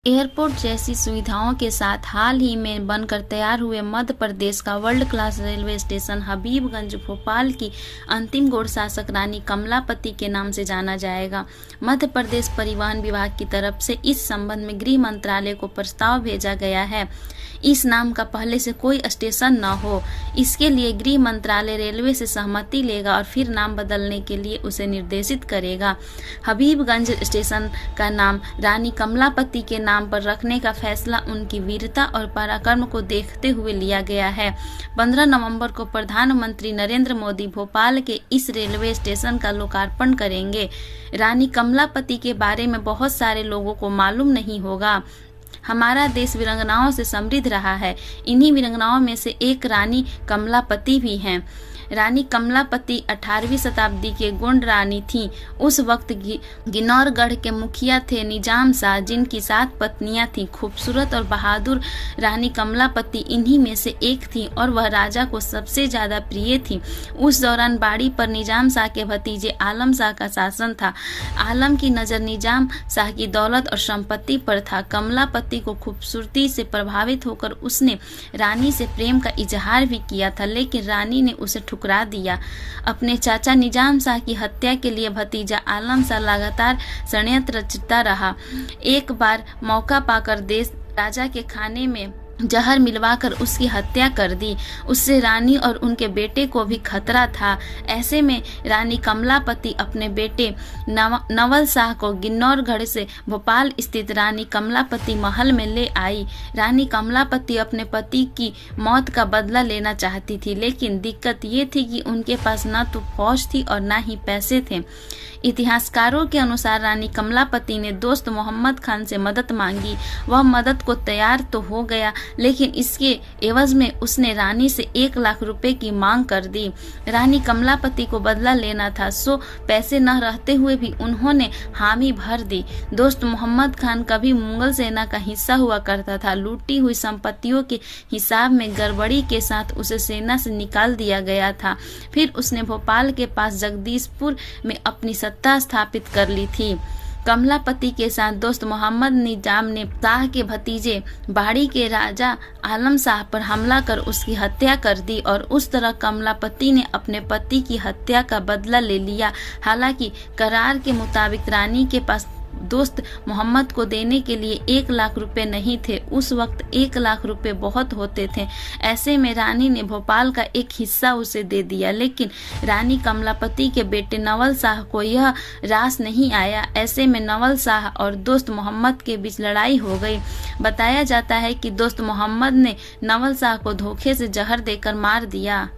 Airport जैसी सुविधाओं के साथ हाल ही में बनकर तैयार हुए मध्य प्रदेश का world class railway station Habibganj Bhopal की अंतिम गौड़ शासक रानी कमलापति के नाम से जाना जाएगा। मध्य प्रदेश परिवहन विभाग की तरफ से इस संबंध में गृह मंत्रालय को प्रस्ताव भेजा गया है। इस नाम का पहले से कोई स्टेशन न हो, इसके लिए गृह मंत्रालय रेलवे से सहमति लेगा और फिर नाम बदलने के लिए उसे निर्देशित करेगा। हबीबगंज स्टेशन का नाम रानी कमलापति के नाम पर रखने का फैसला उनकी वीरता और पराक्रम को देखते हुए लिया गया है। 15 नवंबर को प्रधानमंत्री नरेंद्र मोदी भोपाल के इस रेलवे स्टेशन का लोकार्पण करेंगे। रानी कमलापति के बारे में बहुत सारे लोगों को मालूम नहीं होगा। हमारा देश वीरांगनाओं से समृद्ध रहा है। इन्हीं वीरांगनाओं में से एक रानी कमलापति भी हैं। रानी कमलापति 18वीं शताब्दी के गोंड रानी थीं। उस वक्त गिन्नौरगढ़ के मुखिया थे निजाम शाह, जिनकी 7 पत्नियां थीं। खूबसूरत और बहादुर रानी कमलापति इन्हीं में से एक थीं और वह राजा को सबसे ज़्यादा प्रिय थीं। उस दौरान बाड़ी पर निजाम शाह के भतीजे आलम शाह का शासन था। आलम की नज़र निजाम शाह की दौलत और संपत्ति पर था। कमलापति को खूबसूरती से प्रभावित होकर उसने रानी से प्रेम का इजहार भी किया था, लेकिन रानी ने उसे ठुकरा दिया। अपने चाचा निजाम शाह की हत्या के लिए भतीजा आलम शाह लगातार षड्यंत्र रचता रहा। एक बार मौका पाकर देश राजा के खाने में जहर मिलवाकर उसकी हत्या कर दी। उससे रानी और उनके बेटे को भी खतरा था। ऐसे में रानी कमलापति अपने बेटे नवल शाह को गिन्नौरगढ़ से भोपाल स्थित रानी कमलापति महल में ले आई। रानी कमलापति अपने पति की मौत का बदला लेना चाहती थी, लेकिन दिक्कत ये थी कि उनके पास न तो फौज थी और न ही पैसे थे। इतिहासकारों के अनुसार रानी कमलापति ने दोस्त मोहम्मद खान से मदद मांगी। वह मदद को तैयार तो हो गया, लेकिन इसके एवज में उसने रानी से 1 लाख रुपए की मांग कर दी। रानी कमलापति को बदला लेना था, सो पैसे न रहते हुए भी उन्होंने हामी भर दी। दोस्त मोहम्मद खान कभी मुगल सेना का हिस्सा हुआ करता था। लूटी हुई संपत्तियों के हिसाब में गड़बड़ी के साथ उसे सेना से निकाल दिया गया था। फिर उसने भोपाल के पास जगदीशपुर में अपनी सत्ता स्थापित कर ली थी। कमलापति के साथ दोस्त मोहम्मद निजाम ने शाह के भतीजे बाड़ी के राजा आलम शाह पर हमला कर उसकी हत्या कर दी और उस तरह कमलापति ने अपने पति की हत्या का बदला ले लिया। हालांकि करार के मुताबिक रानी के पास दोस्त मोहम्मद को देने के लिए 1 लाख रुपए नहीं थे। उस वक्त 1 लाख रुपए बहुत होते थे। ऐसे में रानी ने भोपाल का एक हिस्सा उसे दे दिया, लेकिन रानी कमलापति के बेटे नवल शाह को यह रास नहीं आया। ऐसे में नवल शाह और दोस्त मोहम्मद के बीच लड़ाई हो गई। बताया जाता है कि दोस्त मोहम्मद ने नवल शाह को धोखे से जहर देकर मार दिया।